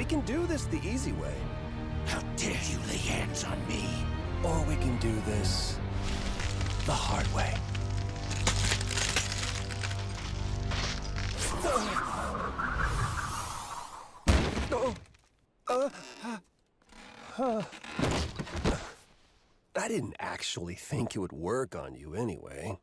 can do this the easy way. How dare you lay hands on me? Or we can do this the hard way. I didn't actually think it would work on you anyway.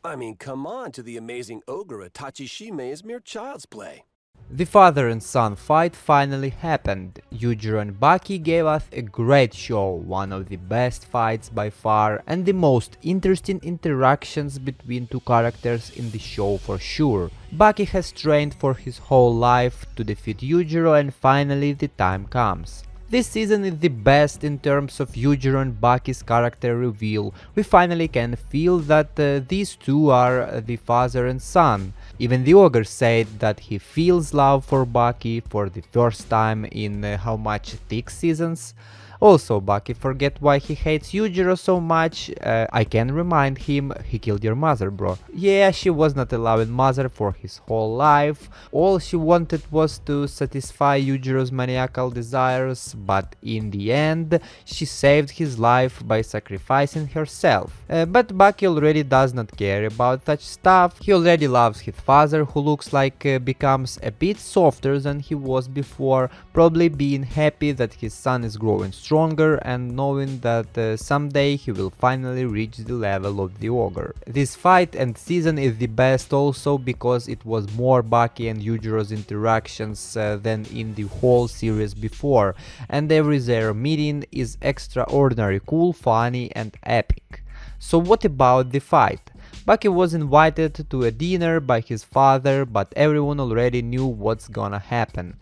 I mean, come on, to the amazing Ogre, Tachishime is mere child's play. The father and son fight finally happened. Yujiro and Baki gave us a great show, one of the best fights by far and the most interesting interactions between two characters in the show for sure. Baki has trained for his whole life to defeat Yujiro and finally the time comes. This season is the best in terms of Yujiro and Baki's character reveal. We finally can feel that these two are the father and son. Even the Ogre said that he feels love for Baki for the first time in how much 6 seasons. Also, Baki forget why he hates Yujiro so much. I can remind him, he killed your mother, bro. Yeah, she was not a loving mother for his whole life. All she wanted was to satisfy Yujiro's maniacal desires, but in the end, she saved his life by sacrificing herself. But Baki already does not care about such stuff. He already loves his father, who looks like becomes a bit softer than he was before, probably being happy that his son is growing stronger and knowing that someday he will finally reach the level of the Ogre. This fight and season is the best also because it was more Baki and Yujiro's interactions than in the whole series before, and every their meeting is extraordinary cool, funny and epic. So what about the fight? Baki was invited to a dinner by his father, but everyone already knew what's gonna happen.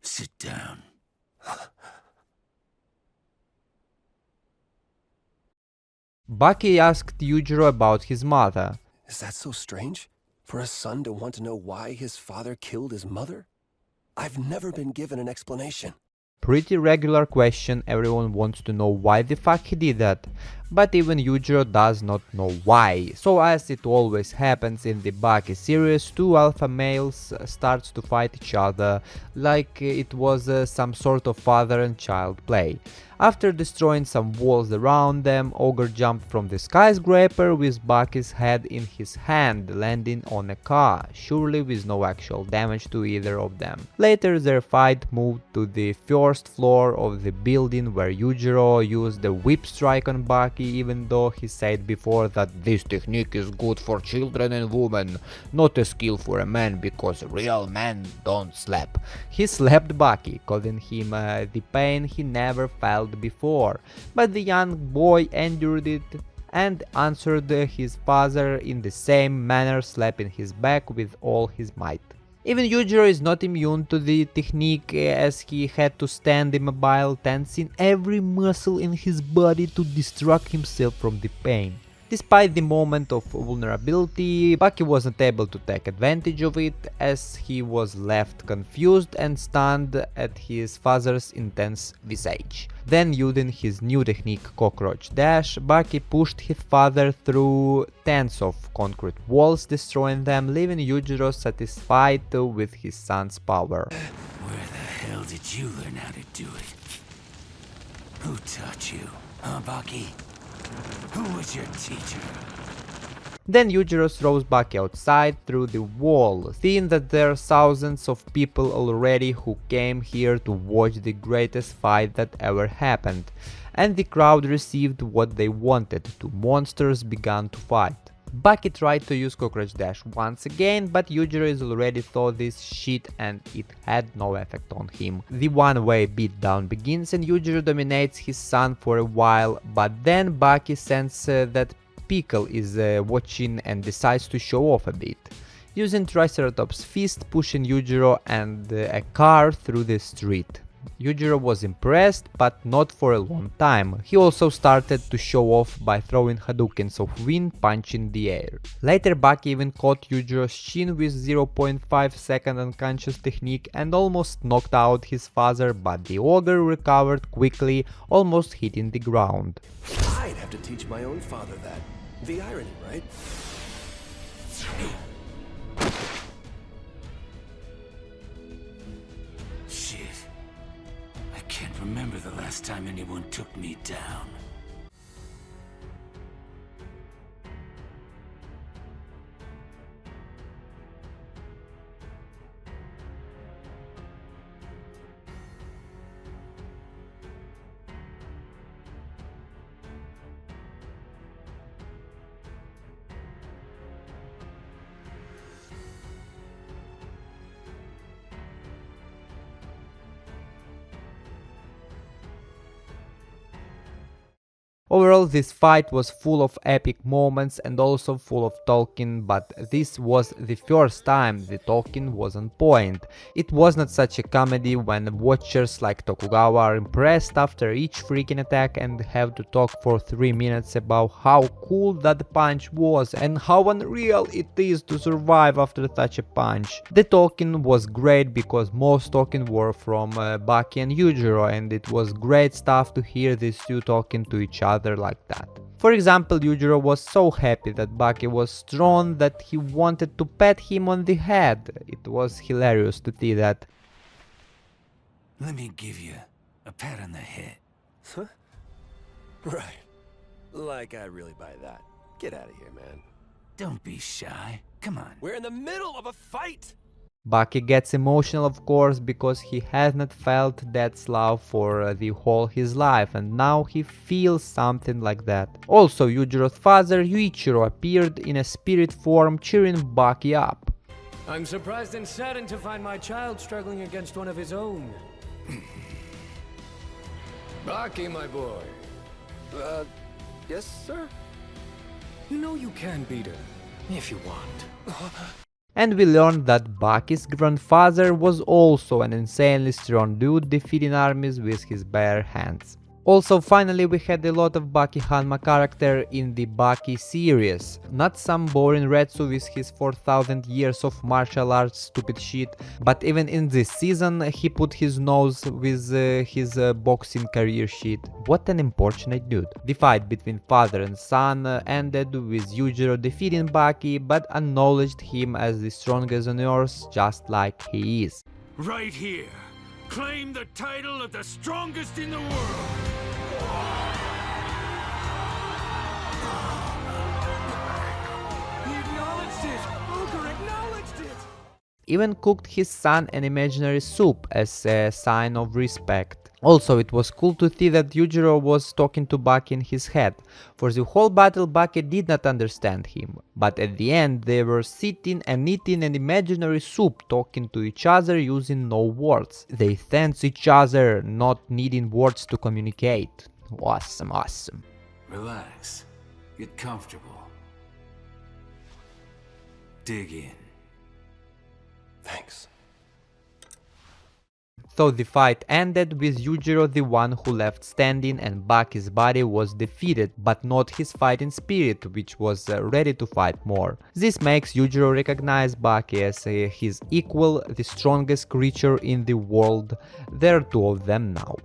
Sit down. Baki asked Yujiro about his mother. Is that so strange? For a son to want to know why his father killed his mother? I've never been given an explanation. Pretty regular question, everyone wants to know why the fuck he did that. But even Yujiro does not know why. So as it always happens in the Baki series, two alpha males starts to fight each other like it was some sort of father and child play. After destroying some walls around them, Ogre jumped from the skyscraper with Baki's head in his hand, landing on a car, surely with no actual damage to either of them. Later their fight moved to the first floor of the building where Yujiro used the whip strike on Baki, even though he said before that this technique is good for children and women, not a skill for a man because real men don't slap. He slapped Baki, causing him the pain he never felt before, but the young boy endured it and answered his father in the same manner, slapping his back with all his might. Even Yujiro is not immune to the technique, as he had to stand immobile, tensing every muscle in his body to distract himself from the pain. Despite the moment of vulnerability, Baki was not able to take advantage of it, as he was left confused and stunned at his father's intense visage. Then, using his new technique Cockroach Dash, Baki pushed his father through tens of concrete walls, destroying them, leaving Yujiro satisfied with his son's power. Where the hell did you learn how to do it? Who taught you, huh, Baki? Who was your teacher? Then Yujiro throws Baki outside through the wall, seeing that there are thousands of people already who came here to watch the greatest fight that ever happened, and the crowd received what they wanted. Two monsters began to fight. Baki tried to use Cockroach Dash once again, but Yujiro is already saw this shit and it had no effect on him. The one-way beatdown begins and Yujiro dominates his son for a while, but then Baki senses that Pickle is watching and decides to show off a bit, using Triceratops' fist pushing Yujiro and a car through the street. Yujiro was impressed, but not for a long time. He also started to show off by throwing Hadoukens of wind punching the air. Later Baki even caught Yujiro's chin with 0.5 second unconscious technique and almost knocked out his father, but the Ogre recovered quickly, almost hitting the ground. I'd have to teach my own father that. The irony, right? remember the last time anyone took me down. Overall, this fight was full of epic moments and also full of talking, but this was the first time the talking was on point. It was not such a comedy when watchers like Tokugawa are impressed after each freaking attack and have to talk for 3 minutes about how cool that punch was and how unreal it is to survive after such a punch. The talking was great because most talking were from Baki and Yujiro, and it was great stuff to hear these two talking to each other like that. For example, Yujiro was so happy that Baki was strong that he wanted to pat him on the head. It was hilarious to see that. Let me give you a pat on the head. Huh? Right. Like I really buy that. Get out of here, man. Don't be shy. Come on. We're in the middle of a fight! Baki gets emotional, of course, because he has not felt that love for the whole his life, and now he feels something like that. Also, Yujiro's father Yuichiro appeared in a spirit form, cheering Baki up. I'm surprised and saddened to find my child struggling against one of his own. Baki, my boy. Yes, sir? You know you can beat her, if you want. And we learned that Baki's grandfather was also an insanely strong dude defeating armies with his bare hands. Also, finally, we had a lot of Baki Hanma character in the Baki series. Not some boring Retsu with his 4000 years of martial arts stupid shit, but even in this season he put his nose with his boxing career shit. What an unfortunate dude. The fight between father and son ended with Yujiro defeating Baki, but acknowledged him as the strongest on earth, just like he is. Right here. Claim the title of the strongest in the world. He acknowledged it! Ogre acknowledged it! Even cooked his son an imaginary soup as a sign of respect. Also, it was cool to see that Yujiro was talking to Baki in his head. For the whole battle, Baki did not understand him, but at the end they were sitting and eating an imaginary soup, talking to each other using no words. They sense each other, not needing words to communicate. Awesome, awesome. Relax. Get comfortable. Dig in. Thanks. So the fight ended with Yujiro the one who left standing and Baki's body was defeated, but not his fighting spirit, which was ready to fight more. This makes Yujiro recognize Baki as his equal, the strongest creature in the world. There are two of them now.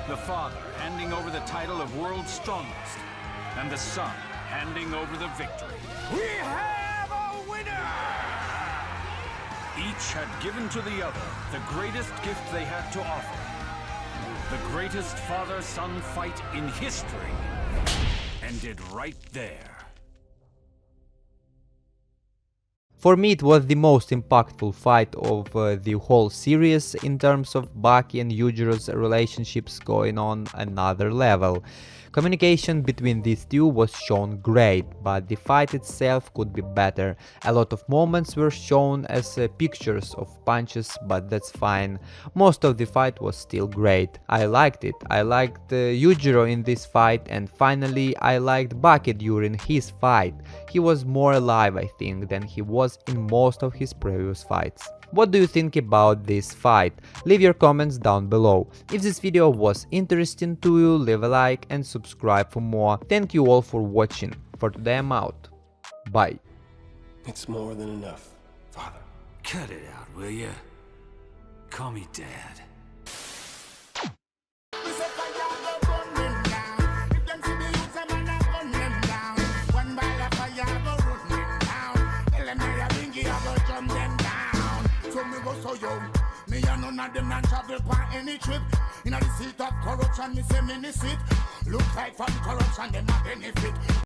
The father handing over the title of world's strongest, and the son handing over the victory. We have a winner! Each had given to the other the greatest gift they had to offer. The greatest father-son fight in history ended right there. For me, it was the most impactful fight of the whole series in terms of Baki and Yujiro's relationships going on another level. Communication between these two was shown great, but the fight itself could be better. A lot of moments were shown as pictures of punches, but that's fine. Most of the fight was still great. I liked it. I liked Yujiro in this fight, and finally I liked Baki during his fight. He was more alive, I think, than he was in most of his previous fights. What do you think about this fight? Leave your comments down below. If this video was interesting to you, leave a like and subscribe for more. Thank you all for watching. For today I'm out. Bye. It's more than enough, Father. Cut it out, will ya? Call me Dad. Me and none of them not travel on any trip. In the seat of corruption, me say mini sit. Look like from corruption, them a benefit.